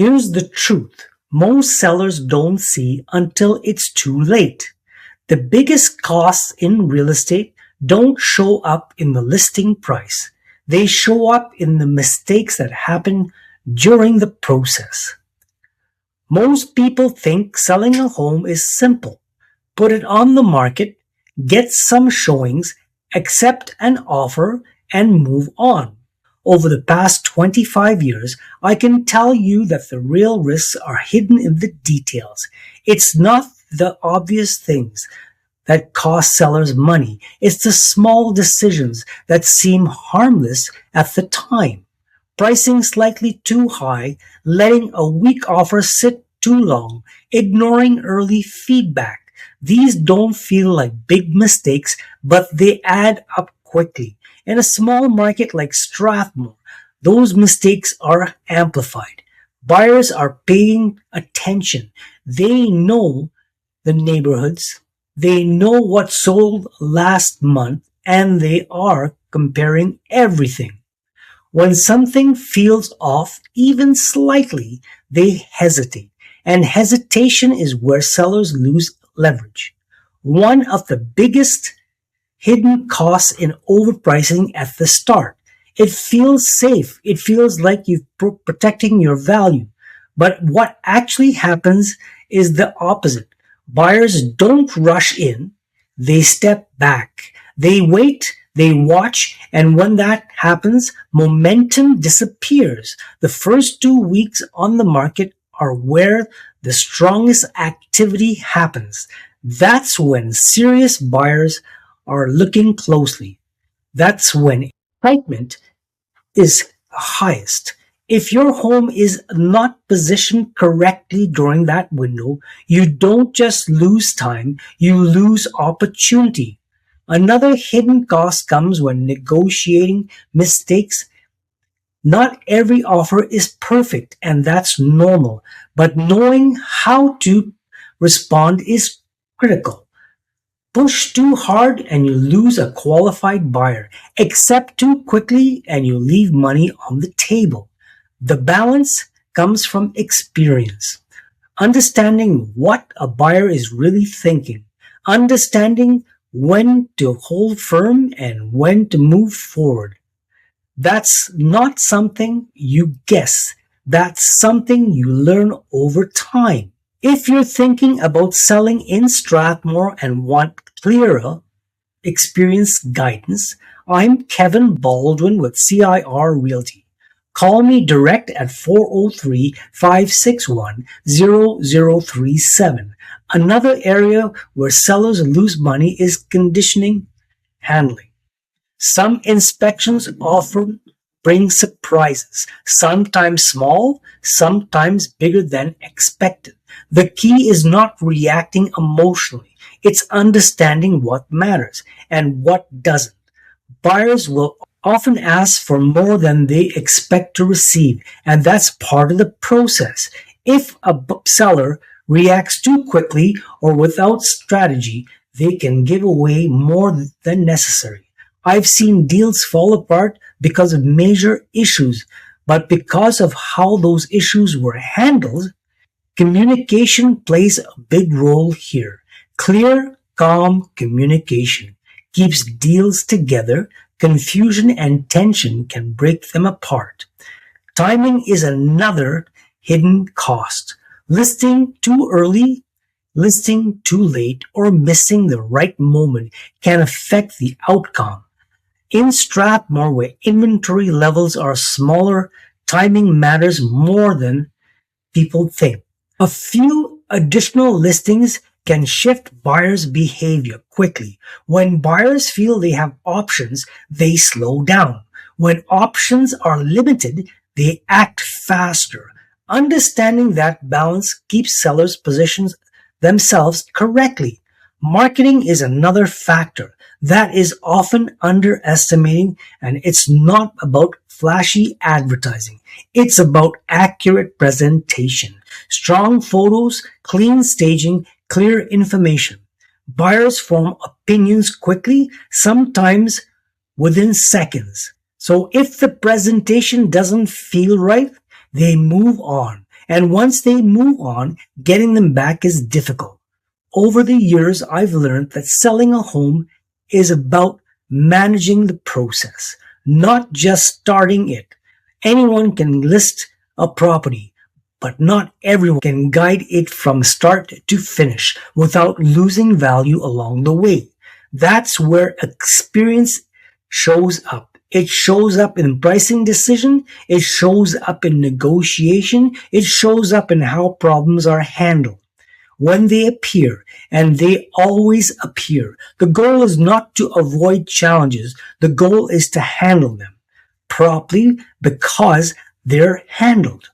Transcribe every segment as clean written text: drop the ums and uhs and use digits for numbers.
Here's the truth most sellers don't see until it's too late. The biggest costs in real estate don't show up in the listing price. They show up in the mistakes that happen during the process. Most people think selling a home is simple. Put it on the market, get some showings, accept an offer, and move on. Over the past 25 years, I can tell you that the real risks are hidden in the details. It's not the obvious things that cost sellers money. It's the small decisions that seem harmless at the time. Pricing slightly too high, letting a weak offer sit too long, ignoring early feedback. These don't feel like big mistakes, but they add up quickly. In a small market like Strathmore, those mistakes are amplified. Buyers are paying attention. They know the neighborhoods. They know what sold last month, and they are comparing everything. When something feels off, even slightly, they hesitate. And hesitation is where sellers lose leverage. One of the biggest hidden costs in overpricing at the start. It feels safe. It feels like you're protecting your value. But what actually happens is the opposite. Buyers don't rush in. They step back. They wait. They watch. And when that happens, momentum disappears. The first 2 weeks on the market are where the strongest activity happens. That's when serious buyers are looking closely. That's when excitement is highest. If your home is not positioned correctly during that window, you don't just lose time, you lose opportunity. Another hidden cost comes when negotiating mistakes. Not every offer is perfect, and that's normal, but knowing how to respond is critical. Push too hard and you lose a qualified buyer. Accept too quickly and you leave money on the table. The balance comes from experience. Understanding what a buyer is really thinking. Understanding when to hold firm and when to move forward. That's not something you guess. That's something you learn over time. If you're thinking about selling in Strathmore and want clearer experience guidance, I'm Kevin Baldwin with CIR Realty. Call me direct at 403-561-0037. Another area where sellers lose money is conditioning handling. Some inspections often bring surprises, sometimes small, sometimes bigger than expected. The key is not reacting emotionally. It's understanding what matters and what doesn't. Buyers will often ask for more than they expect to receive, and that's part of the process. If a seller reacts too quickly or without strategy, they can give away more than necessary. I've seen deals fall apart because of major issues, but because of how those issues were handled, communication plays a big role here. Clear, calm communication keeps deals together. Confusion and tension can break them apart. Timing is another hidden cost. Listing too early, listing too late, or missing the right moment can affect the outcome. In Strathmore, where inventory levels are smaller, timing matters more than people think. A few additional listings can shift buyers' behavior quickly. When buyers feel they have options, they slow down. When options are limited, they act faster. Understanding that balance keeps sellers position themselves correctly. Marketing is another factor that is often underestimating, and it's not about flashy advertising. It's about accurate presentation, strong photos, clean staging, clear information. Buyers form opinions quickly, sometimes within seconds. So if the presentation doesn't feel right, they move on. And once they move on, getting them back is difficult. Over the years, I've learned that selling a home is about managing the process, not just starting it. Anyone can list a property, but not everyone can guide it from start to finish without losing value along the way. That's where experience shows up. It shows up in pricing decision. It shows up in negotiation. It shows up in how problems are handled. When they appear, and they always appear, the goal is not to avoid challenges. The goal is to handle them properly because they're handled.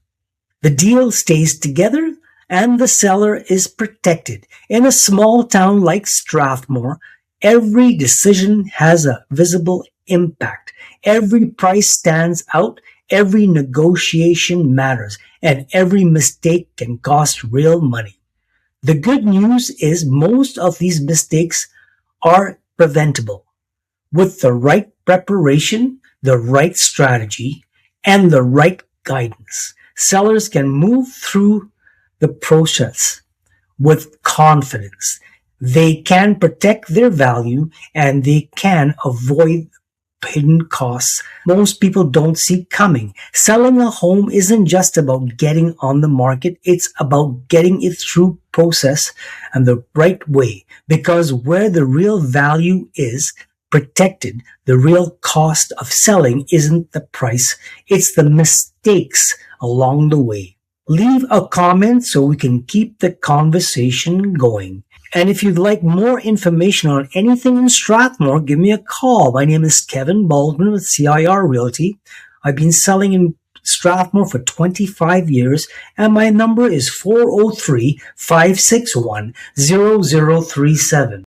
The deal stays together and the seller is protected. In a small town like Strathmore, every decision has a visible impact. Every price stands out, every negotiation matters, and every mistake can cost real money. The good news is most of these mistakes are preventable. With the right preparation, the right strategy, and the right guidance, sellers can move through the process with confidence. They can protect their value and they can avoid hidden costs most people don't see coming. Selling a home isn't just about getting on the market, it's about getting it through process and the right way, because where the real value is protected, the real cost of selling isn't the price, it's the mistakes along the way. Leave a comment so we can keep the conversation going. And if you'd like more information on anything in Strathmore, give me a call. My name is Kevin Baldwin with CIR Realty. I've been selling in Strathmore for 25 years, and my number is 403-561-0037.